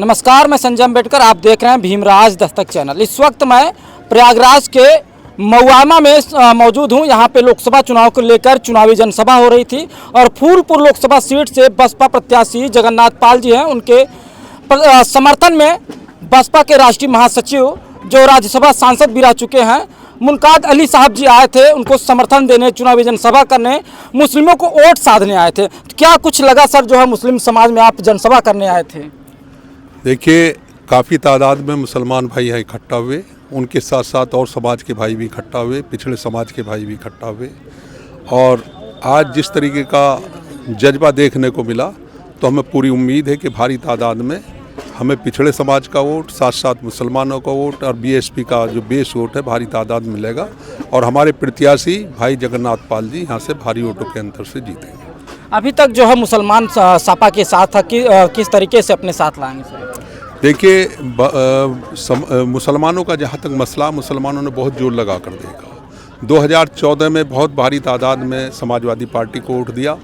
नमस्कार, मैं संजय अम्बेडकर। आप देख रहे हैं भीमराज दस्तक चैनल। इस वक्त मैं प्रयागराज के मऊआमा में मौजूद हूं। यहां पे लोकसभा चुनाव को लेकर चुनावी जनसभा हो रही थी और फूलपुर लोकसभा सीट से बसपा प्रत्याशी जगन्नाथ पाल जी हैं, उनके समर्थन में बसपा के राष्ट्रीय महासचिव जो राज्यसभा सांसद भी रह चुके हैं मुनकाद अली साहब जी आए थे उनको समर्थन देने, चुनावी जनसभा करने, मुस्लिमों को वोट साधने आए थे। तो क्या कुछ लगा सर, जो है मुस्लिम समाज में आप जनसभा करने आए थे? देखिए, काफ़ी तादाद में मुसलमान भाई यहाँ इकट्ठा हुए, उनके साथ साथ और समाज के भाई भी इकट्ठा हुए, पिछड़े समाज के भाई भी इकट्ठा हुए। और आज जिस तरीके का जज्बा देखने को मिला तो हमें पूरी उम्मीद है कि भारी तादाद में हमें पिछड़े समाज का वोट, साथ साथ मुसलमानों का वोट और बीएसपी का जो बेस वोट है भारी तादाद मिलेगा और हमारे प्रत्याशी भाई जगन्नाथ पाल जी यहाँ से भारी वोटों के अंतर से जीतेंगे। अभी तक जो है मुसलमान सपा के साथ था कि किस तरीके से अपने साथ लाएंगे सर? देखिए, मुसलमानों का जहाँ तक मसला, मुसलमानों ने बहुत जोर लगा कर देखा। 2014 में बहुत भारी तादाद में समाजवादी पार्टी को वोट दिया,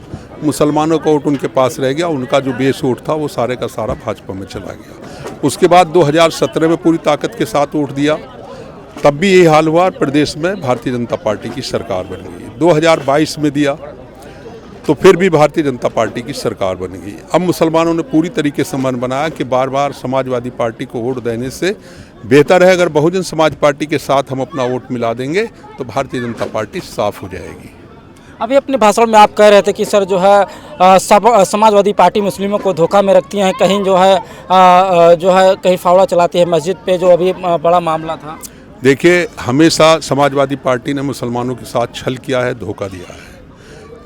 मुसलमानों का वोट उनके पास रह गया, उनका जो बेस वोट था वो सारे का सारा भाजपा में चला गया। उसके बाद 2017 में पूरी ताकत के साथ वोट दिया, तब भी यही हाल हुआ, प्रदेश में भारतीय जनता पार्टी की सरकार बन गई। 2022 में दिया तो फिर भी भारतीय जनता पार्टी की सरकार बन गई। अब मुसलमानों ने पूरी तरीके से मन बनाया कि बार बार समाजवादी पार्टी को वोट देने से बेहतर है अगर बहुजन समाज पार्टी के साथ हम अपना वोट मिला देंगे तो भारतीय जनता पार्टी साफ हो जाएगी। अभी अपने भाषण में आप कह रहे थे कि सर जो है समाजवादी पार्टी मुस्लिमों को धोखा में रखती है, कहीं जो है कहीं फावड़ा चलाती है मस्जिद पे, जो अभी बड़ा मामला था। देखिए, हमेशा समाजवादी पार्टी ने मुसलमानों के साथ छल किया है, धोखा दिया है।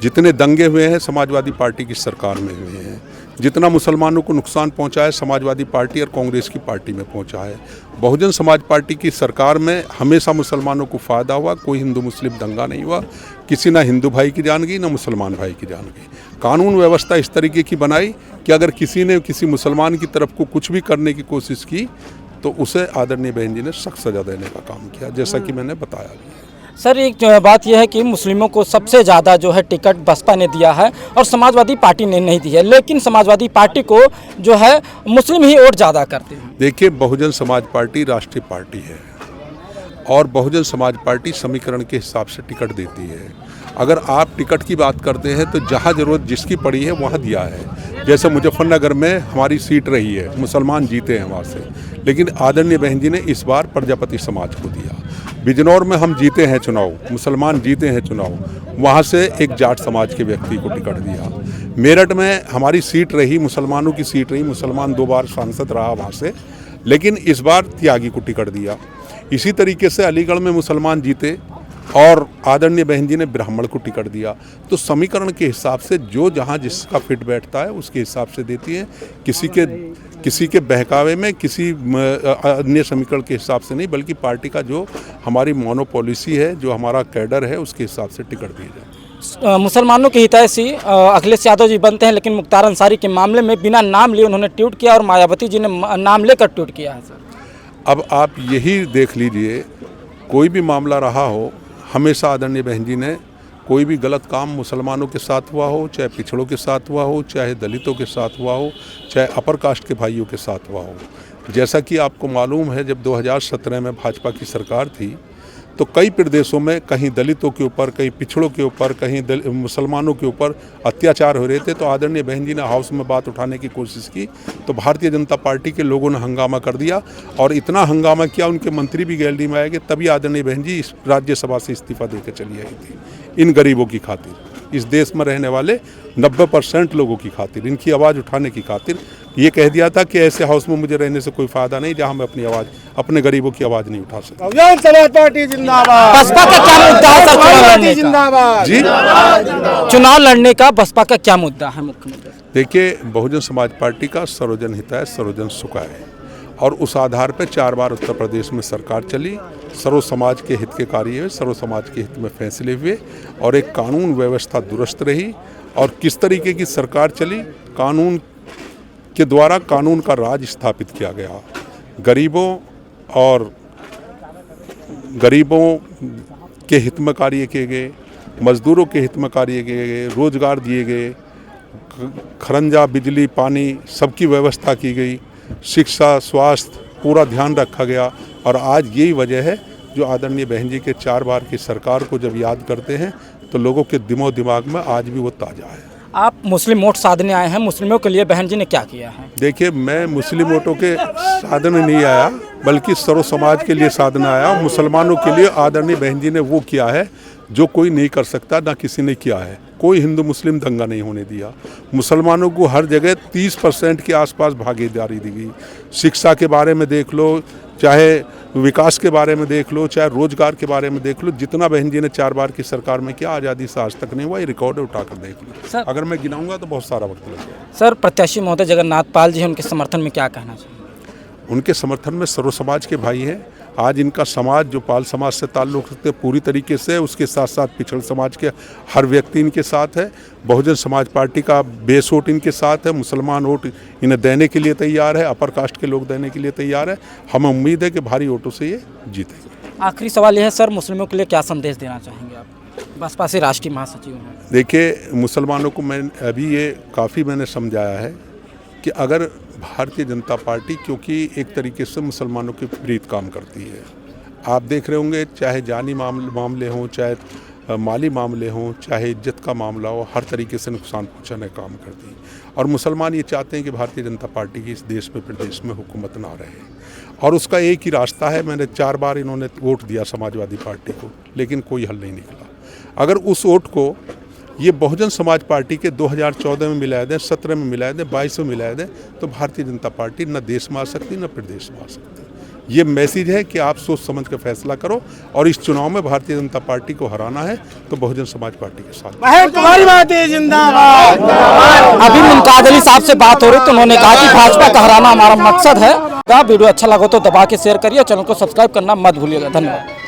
जितने दंगे हुए हैं समाजवादी पार्टी की सरकार में हुए हैं, जितना मुसलमानों को नुकसान पहुंचा है समाजवादी पार्टी और कांग्रेस की पार्टी में पहुंचा है। बहुजन समाज पार्टी की सरकार में हमेशा मुसलमानों को फ़ायदा हुआ, कोई हिंदू मुस्लिम दंगा नहीं हुआ, किसी ना हिंदू भाई की जान गई ना मुसलमान भाई की जान गई। कानून व्यवस्था इस तरीके की बनाई कि अगर किसी ने किसी मुसलमान की तरफ को कुछ भी करने की कोशिश की तो उसे आदरणीय बहन जी ने सख्त सज़ा देने का काम किया, जैसा कि मैंने बताया भी। सर, एक बात यह है कि मुस्लिमों को सबसे ज़्यादा जो है टिकट बसपा ने दिया है और समाजवादी पार्टी ने नहीं दी है, लेकिन समाजवादी पार्टी को जो है मुस्लिम ही वोट ज़्यादा करते हैं। देखिए, बहुजन समाज पार्टी राष्ट्रीय पार्टी है और बहुजन समाज पार्टी समीकरण के हिसाब से टिकट देती है। अगर आप टिकट की बात करते हैं तो जहाँ ज़रूरत जिसकी पड़ी है वहाँ दिया है। जैसे मुजफ्फरनगर में हमारी सीट रही है, मुसलमान जीते हैं वहाँ से, लेकिन आदरणीय बहन जी ने इस बार प्रजापति समाज को दिया। बिजनौर में हम जीते हैं चुनाव, मुसलमान जीते हैं चुनाव, वहाँ से एक जाट समाज के व्यक्ति को टिकट दिया। मेरठ में हमारी सीट रही, मुसलमानों की सीट रही, मुसलमान 2 बार सांसद रहा वहाँ से, लेकिन इस बार त्यागी को टिकट दिया। इसी तरीके से अलीगढ़ में मुसलमान जीते और आदरणीय बहन जी ने ब्राह्मण को टिकट दिया। तो समीकरण के हिसाब से जो जहाँ जिसका फिट बैठता है उसके हिसाब से देती है, किसी के बहकावे में, किसी अन्य समीकरण के हिसाब से नहीं, बल्कि पार्टी का जो हमारी मोनो पॉलिसी है, जो हमारा कैडर है, उसके हिसाब से टिकट दी जाए। मुसलमानों के हितैषी अखिलेश यादव जी बनते हैं, लेकिन मुख्तार अंसारी के मामले में बिना नाम लिए उन्होंने ट्वीट किया और मायावती जी ने नाम लेकर ट्वीट किया है सर। अब आप यही देख लीजिए, कोई भी मामला रहा हो, हमेशा आदरणीय बहन जी ने कोई भी गलत काम मुसलमानों के साथ हुआ हो, चाहे पिछड़ों के साथ हुआ हो, चाहे दलितों के साथ हुआ हो, चाहे अपर कास्ट के भाइयों के साथ हुआ हो। जैसा कि आपको मालूम है, जब 2017 में भाजपा की सरकार थी तो कई प्रदेशों में कहीं दलितों के ऊपर, कहीं पिछड़ों के ऊपर, कहीं मुसलमानों के ऊपर अत्याचार हो रहे थे। तो आदरणीय बहन जी ने हाउस में बात उठाने की कोशिश की तो भारतीय जनता पार्टी के लोगों ने हंगामा कर दिया और इतना हंगामा किया, उनके मंत्री भी गैलरी में आए गए, तभी आदरणीय बहन जी इस राज्यसभा से इस्तीफा देकर चली आई थी। इन गरीबों की खातिर, इस देश में रहने वाले 90% लोगों की खातिर, इनकी आवाज़ उठाने की खातिर ये कह दिया था कि ऐसे हाउस में मुझे रहने से कोई फायदा नहीं जहां मैं अपनी आवाज़, अपने गरीबों की आवाज़ नहीं उठा सकता। बसपा का क्या मुद्दा है सर जी, चुनाव लड़ने का बसपा का क्या मुद्दा है? मुख्य मुद्दा देखिए, बहुजन समाज पार्टी का सर्वजन हिताय सर्वजन सुखाय है और उस आधार पर 4 बार उत्तर प्रदेश में सरकार चली, सर्व समाज के हित के कार्य हुए, सर्व समाज के हित में फैसले हुए और एक कानून व्यवस्था दुरुस्त रही। और किस तरीके की सरकार चली, कानून के द्वारा कानून का राज स्थापित किया गया, गरीबों के हित में कार्य किए गए, मजदूरों के हित में कार्य किए गए, रोजगार दिए गए, खरंजा, बिजली, पानी सबकी व्यवस्था की गई। शिक्षा, स्वास्थ्य पूरा ध्यान रखा गया। और आज यही वजह है जो आदरणीय बहन जी के 4 बार की सरकार को जब याद करते हैं तो लोगों के दिमाग में आज भी वो ताज़ा है। आप मुस्लिम वोट साधने आए हैं, मुस्लिमों के लिए बहन जी ने क्या किया है? देखिए, मैं मुस्लिम वोटों के साधन नहीं आया, बल्कि सर्व समाज के लिए साधन आया। मुसलमानों के लिए आदरणीय बहन जी ने वो किया है जो कोई नहीं कर सकता, ना किसी ने किया है। कोई हिंदू मुस्लिम दंगा नहीं होने दिया। मुसलमानों को हर जगह 30% के आसपास भागीदारी दी गई। शिक्षा के बारे में देख लो, चाहे विकास के बारे में देख लो, चाहे रोजगार के बारे में देख लो, जितना बहन जी ने 4 बार की सरकार में किया, आज़ादी से आज तक नहीं हुआ। ये रिकॉर्ड उठाकर देख लो। अगर मैं गिनाऊंगा तो बहुत सारा वक्त लगेगा। सर, प्रत्याशी महोदय जगन्नाथ पाल जी हैं, उनके समर्थन में क्या कहना चाहिए? उनके समर्थन में सर्व समाज के भाई हैं। आज इनका समाज जो पाल समाज से ताल्लुक़ रखते हैं पूरी तरीके से, उसके साथ साथ पिछड़ समाज के हर व्यक्ति इनके साथ है। बहुजन समाज पार्टी का बेस वोट इनके साथ है। मुसलमान वोट इन्हें देने के लिए तैयार है, अपर कास्ट के लोग देने के लिए तैयार है। हमें उम्मीद है कि भारी वोटों से ये जीतेंगे। आखिरी सवाल यह है सर, मुस्लिमों के लिए क्या संदेश देना चाहेंगे आप? बसपा से राष्ट्रीय महासचिव हैं। देखिए, मुसलमानों को मैं अभी ये काफ़ी मैंने समझाया है कि अगर भारतीय जनता पार्टी, क्योंकि एक तरीके से मुसलमानों के विपरीत काम करती है। आप देख रहे होंगे, चाहे जानी मामले हों, चाहे माली मामले हों, चाहे इज्जत का मामला हो, हर तरीके से नुकसान पहुंचाने का काम करती है। और मुसलमान ये चाहते हैं कि भारतीय जनता पार्टी की इस देश में प्रदेश में हुकूमत ना रहे। और उसका एक ही रास्ता है। मैंने 4 बार इन्होंने वोट दिया समाजवादी पार्टी को, लेकिन कोई हल नहीं निकला। अगर उस वोट को ये बहुजन समाज पार्टी के 2014 में मिला दें, 17 में मिला दें, 22 में मिला दें, तो भारतीय जनता पार्टी न देश में आ सकती, न प्रदेश में आ सकती। ये मैसेज है कि आप सोच समझ कर फैसला करो, और इस चुनाव में भारतीय जनता पार्टी को हराना है तो बहुजन समाज पार्टी के साथ। तुम्हारी बात है, जिंदाबाद। अभी मुमताज अली साहब से बात हो रही तो उन्होंने कहा कि भाजपा का हराना हमारा मकसद है। वीडियो अच्छा लगा तो दबा के शेयर करिए, चैनल को सब्सक्राइब करना मत भूलिएगा। धन्यवाद।